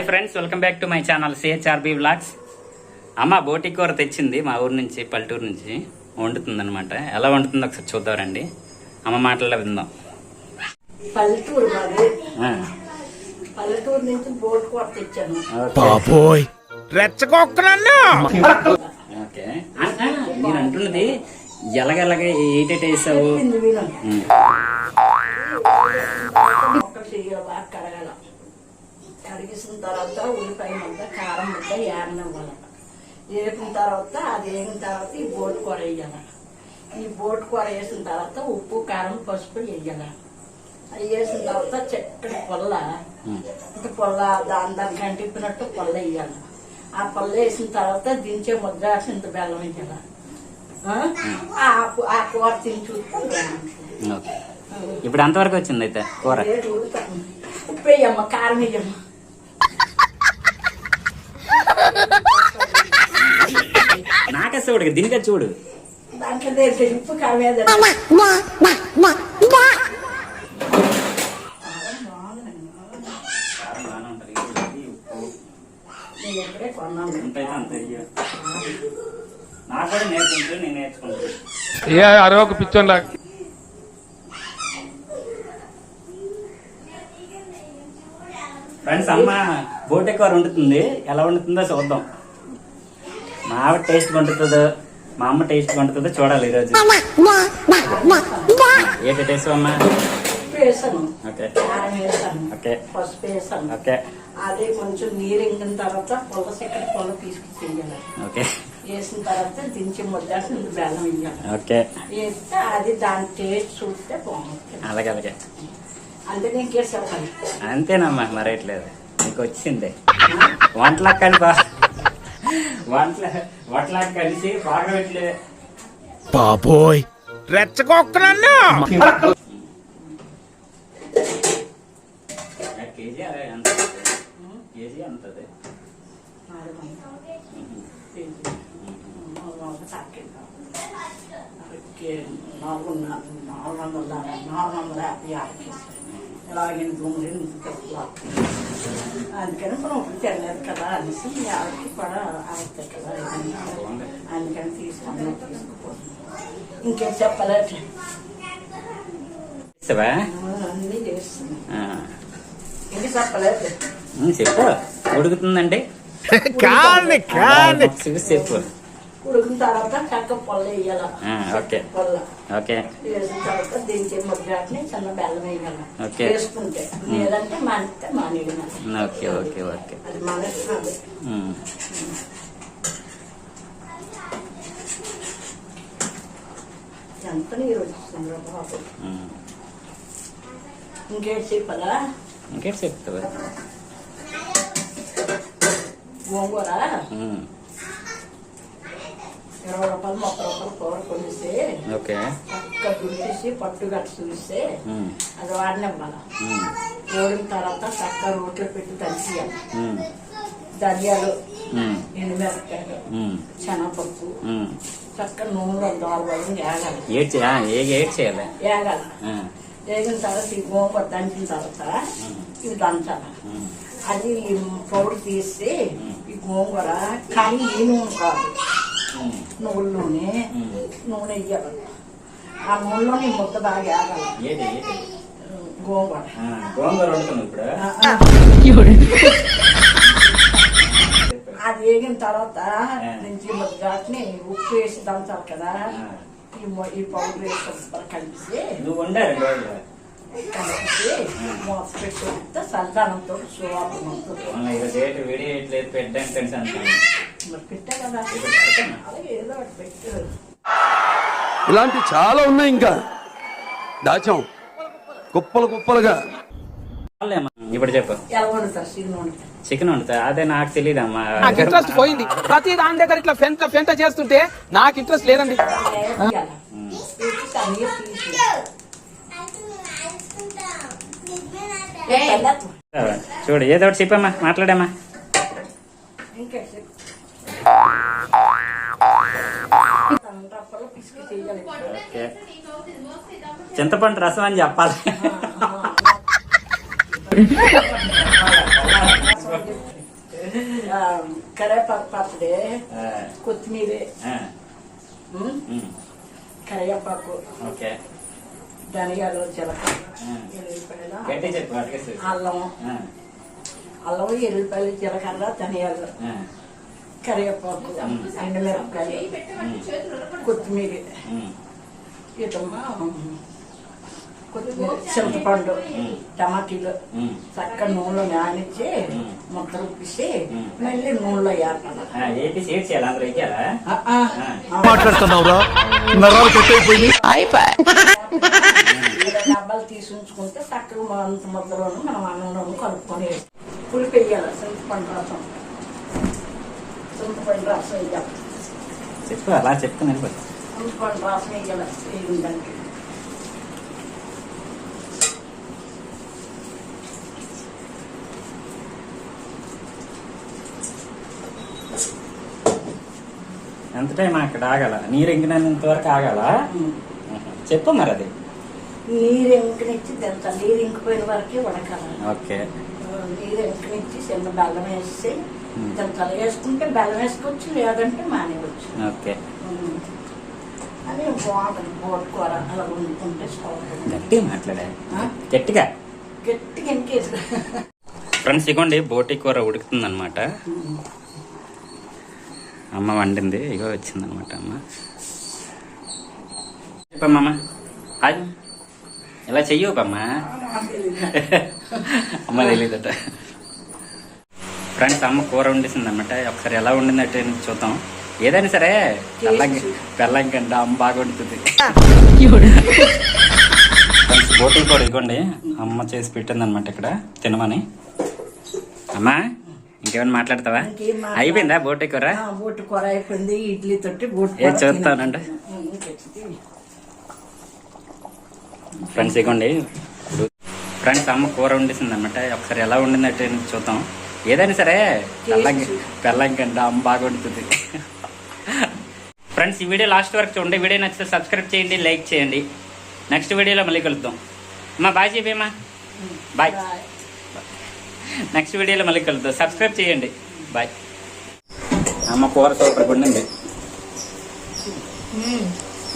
Hi friends, welcome back to my channel CHRB vlogs. అమ్మ బోటి కూర తెచ్చింది మా ఊరు నుంచి, పల్లెటూరు నుంచి. వండుతుంది అనమాట. ఎలా వండుతుందో ఒకసారి చూద్దాం రండి. అమ్మ మాటల్లో విందాం. పల్లెటూరు పల్లెటూరు నుంచి బోటి కూర తెచ్చాను. బాబోయ్ రెచ్చగొక్కనన్నా. ఓకే, నేను అంటున్నది ఎలాగెలాగ ఏటేట వేసావు? బాగా కడగాల. కడిగేసిన తర్వాత ఉల్లిపాయ ముద్ద, కారం ముద్ద ఏరనివ్వాలి. వేపిన తర్వాత అది వేగిన తర్వాత ఈ బోటి కూర వేయాల. ఈ బోటి కూర వేసిన తర్వాత ఉప్పు, కారం, పసుపు వేయాల. అవి వేసిన తర్వాత చక్కటి పొల్ల, ఇంకా పొల్ల దాని గంటిప్పినట్టు పొల్ల వేయాలి. ఆ పొల్ల వేసిన తర్వాత దించే ముద్ద ఇంత బెల్లం వేయాల. ఆ కూర తిని చూస్తే ఇప్పుడు అంతవరకు వచ్చింది అయితే కూర. ఉప్పు వేయమ్మ, కారం వేయమ్మ. నాకేస్తే ఉడికి దీనికే చూడు. దాంట్లో ఉప్పు కారం వేయాలి. నాకు కూడా నేర్పించు, నేను నేర్చుకుంటాను. అరవకు పిచ్చోన్లా. ఫ్రెండ్స్, అమ్మ బోటి కూర వండుతుంది. ఎలా వండుతుందో చూద్దాం. మా ఆవిడ టేస్ట్ వండుతుందో, మా అమ్మ టేస్ట్ వండుతుందో చూడాలి ఈరోజు. ఏంటి టేస్ట్ అమ్మ? వేసాను, ఓకే కారం వేసాను, ఓకే పసుపు వేసాను. ఓకే, అదే కొంచెం నీరు ఇంకిన తర్వాత పొల సెక్కడి పొల తీసుకుని ఓకే వేసిన తర్వాత దించి ముద్ద బెల్లం వేయాలి. ఓకే, వేస్తే అది దాని టేస్ట్ చూస్తే బాగుంటుంది. అలాగే అలాగే. అంటే నేను కేసు చెప్పాలి. అంతేనమ్మా, మరేట్లేదు. నీకు వచ్చింది వంటలా కలిపి వంటలా కలిసి బాగా పెట్టలేదు. బాబోయ్ రెచ్చగొక్కనన్నా. కేజీ ఎంత? కేజీ ఎంతది? 450 ఇలాగే అందుకని మనం ఇప్పుడు తినలేదు కదా అనేసి ఆవిడకి కూడా అవుతాయి కదా, అందుకని తీసుకున్నాం. ఇంకేం చెప్పలేదు, అన్నీ చేస్తున్నాం. ఇంక చెప్పలేదు. చెప్పు. ఉడుకుతుందండి చూసి చెప్పు. ఉడికిన తర్వాత చక్క పొల్ల వేయాల. ఓకే పొల్ల ఓకే వేసిన తర్వాత దించే ముద్రని చిన్న బెల్లం వేయాలి. ఓకే, వేసుకుంటే లేదంటే మానిస్తే మానేది. Okay okay okay. అది మానేస్తున్నది. ఎంత నీరు వచ్చింది బాబు. ఇంకేటి చెప్పాలా? ఇంకేటి చెప్తావా? గోంగూర 20 రూపాయలు 30 రూపాయలు కూర కొనిస్తే ఓకే చక్కగా దుడిసి పట్టు గట్టు చూస్తే అది వాడినివ్వాలి. ఓడిన తర్వాత చక్కగా రోట్లో పెట్టి దంచేయాలి. ధనియాలు, ఎండుమిరపకాయలు, శనగపప్పు చక్కగా నూనెలో దోరబడి ఏగాలి. ఏగాలి. వేగిన తర్వాత ఈ గోంగూర దంచిన తర్వాత ఇది దంచాలి. అది పౌడర్ తీసి ఈ గోంగూర కానీ ఈ నూనె కాదు, నూనెలోనే నూనె వేయాలి. ఆ నూనెలోనే ముద్ద బాగా వేగాలి. గోంగూర అది వేగిన తర్వాత నుంచి ముద్దని ఉప్పు వేసి దంచాలి కదా. ఈ పౌడర్ వేసి కలిసి కలిసి మూత పెట్టి చల్లదనంతో సోపంతో పెట్టా కదా. అలాగే ఏదో ఒకటి పెట్టు. ఇలాంటి చాలా ఉన్నాయి, ఇంకా దాచాం కుప్పలు కుప్పలుగా. ఇప్పుడు చెప్పు. ఎలా వండుతారు? చికెన్ వండుతా? అదే నాకు తెలియదమ్మా. నాకు ఇంట్రెస్ట్ పోయింది. ప్రతి దాని దగ్గర ఇట్లా ఫెంట చేస్తుంటే నాకు ఇంట్రెస్ట్ లేదండి. చూడు, ఏదో ఒకటి చెప్పమ్మా, మాట్లాడమ్మా. చింతపండు రసం అని చెప్పాలి. కరేపాకు పచ్చడి, ఆ, కొత్తిమీర, ఆ, ఉమ్, ఉమ్, కరివేపాకు, ఓకే. ధనియాలు, జీలకర్ర, ఆ. ఎల్లిపాయలు, గట్టి చెప్పు అటుకేసి. అల్లం, ఆ, అల్లం, ఎల్లిపాయలు, జీలకర్ర, ధనియాలు, ఆ, కరివేపాకు, ఎండుమిరపకాయలు, కొత్తిమీర, ఉమ్, ఇటమ్మా కొత్తిమీర, చింతపండు, టమాటీలు ఉమ్. చక్కగా నూనెలో నానిచ్చి ముద్దలు ఉప్పిసి మళ్ళీ నూనెలో వేయాలి. ఆ, ఏపీ సీడ్ చేయాలి అందరూ ఎక్కాలా? మాట్లాడుతున్నావురా నరాలు కట్ అయిపోయింది. డబ్బాలు తీసి ఉంచుకుంటే చక్కగా అంత ముద్దలోను మనం అన్నంలోను కలుపుకొని పులిపి వేయాలి. చింతపండు రసం, చింతపండు రసం వేయాలి. చెప్పు అలా చెప్తాను వెళ్ళిపోతా. చింతపండు రసం వేయాలి. వేయిందానికి ఎంత టైం అక్కడ ఆగాల? నీరు ఇంకినంత వరకు ఆగాల? చెప్పు మరి అది. నీరు ఎంకనిచ్చి దించాలి. నీరు ఇంకిపోయిన వరకే ఉడకాలి. ఓకే. నీరు ఎంకనిచ్చి చిన్న బెల్లం వేసి దించాలి. వేసుకుంటే బెల్లం వేసుకోవచ్చు, లేదంటే మానేవచ్చు. ఓకే. అది బాగుంటుంది. బోటుకూర అలా వండుకుంటే బాగుంటుంది. గట్టిగా మాట్లాడా, గట్టిగా. గట్టిగా ఎంకేసి ఫ్రెండ్స్ ఇగోండి బోటి కూర ఉడుకుతుంది అనమాట. అమ్మ వండింది, ఇగో వచ్చింది అనమాట అమ్మ. చెప్పమ్మా అది ఇలా చెయ్యమ్మా. అమ్మ తెలీదట. ఫ్రెండ్స్ అమ్మ కూర వండేసింది అనమాట. ఒకసారి ఎలా వండిందంటే చూద్దాం. ఏదైనా సరే బెల్లం కంటే అమ్మ బాగా వండుతుంది. ఫ్రెండ్స్ బోటి కూర ఇగోండి అమ్మ చేసి పెట్టింది అనమాట ఇక్కడ తినమని. అమ్మా ఇంకేమైనా మాట్లాడతావా? అయిపోయిందా బోటి కూర? బోటు కూర అయిపోయింది. ఇడ్లీ తోటి బోటు ఏ చూస్తానండి ఫ్రెండ్స్ ఇగోండి. ఫ్రెండ్స్ అమ్మ కూర వండేసింది అనమాట. ఒకసారి ఎలా వండిందంటే చూద్దాం. ఏదైనా సరే బెల్లం కంటే అమ్మ బాగా వండుతుంది. ఫ్రెండ్స్ ఈ వీడియో లాస్ట్ వరకు చూడండి. వీడియో నచ్చితే సబ్స్క్రైబ్ చేయండి, లైక్ చేయండి. నెక్స్ట్ వీడియోలో మళ్ళీ కలుద్దాం. అమ్మా బాయ్ చెప్పేమ్మా. బాయ్. నెక్స్ట్ వీడియోలో మళ్ళీ కలుద్దాం. సబ్స్క్రైబ్ చేయండి. బాయ్. అమ్మ కూర సూపర్ ఉండింది.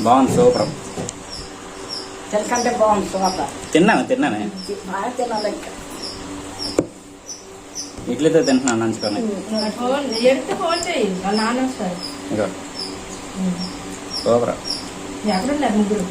బాగుంది, సూపర్. తినకంటే బాగుంది. సూపర్. తిన్నాను బాగా తినాలి. ఇంకా ఇడ్లీతో తింటున్నాను నంచుకొని. ఇగో సూపర్. ఎక్కడున్నారు ముగ్గురు?